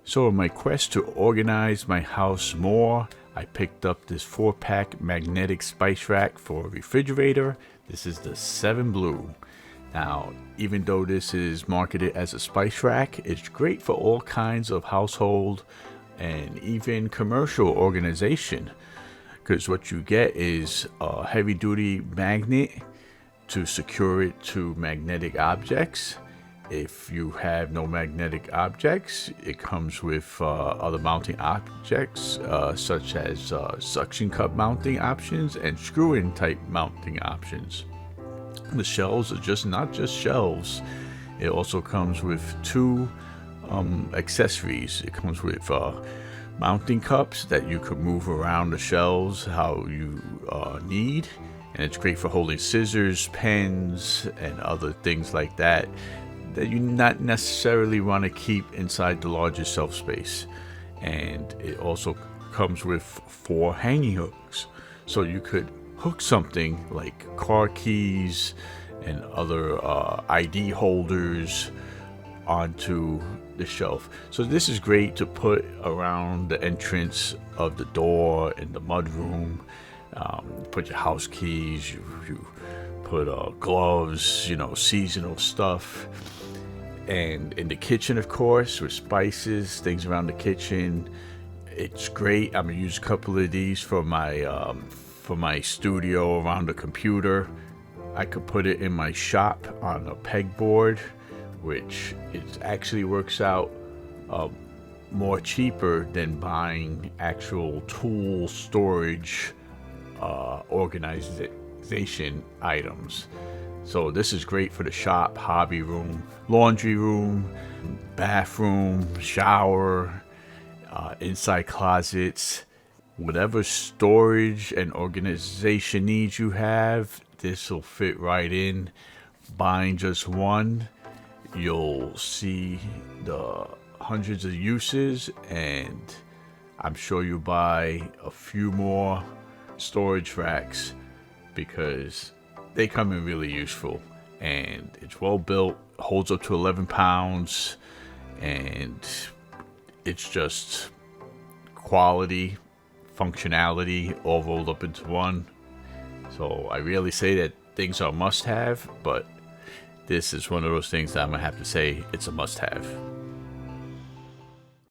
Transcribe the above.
So in my quest to organize my house more, I picked up this 4-pack magnetic spice rack for a refrigerator. This is the Sevenblue. Now, even though this is marketed as a spice rack, it's great for all kinds of household and even commercial organization. Because what you get is a heavy-duty magnet to secure it to magnetic objects. If you have no magnetic objects, it comes with other mounting objects such as suction cup mounting options and screw-in type mounting options. The shelves are not just shelves. It also comes with two accessories. It comes with mounting cups that you could move around the shelves how you need, and it's great for holding scissors, pens, and other things like that you not necessarily want to keep inside the larger shelf space. And it also comes with 4 hanging hooks, so you could hook something like car keys and other ID holders onto the shelf. So this is great to put around the entrance of the door in the mudroom. Put your house keys, you put gloves, seasonal stuff. And in the kitchen, of course, with spices, things around the kitchen, it's great. I'm gonna use a couple of these for my studio around the computer. I could put it in my shop on a pegboard, which it actually works out more cheaper than buying actual tool storage organization items. So this is great for the shop, hobby room, laundry room, bathroom, shower, inside closets, whatever storage and organization needs you have, this will fit right in. Buying just one, you'll see the hundreds of uses, and I'm sure you'll buy a few more storage racks because they come in really useful, and it's well built, holds up to 11 pounds, and it's just quality, functionality all rolled up into one. So I really say that things are a must-have, but this is one of those things that I'm gonna have to say it's a must-have.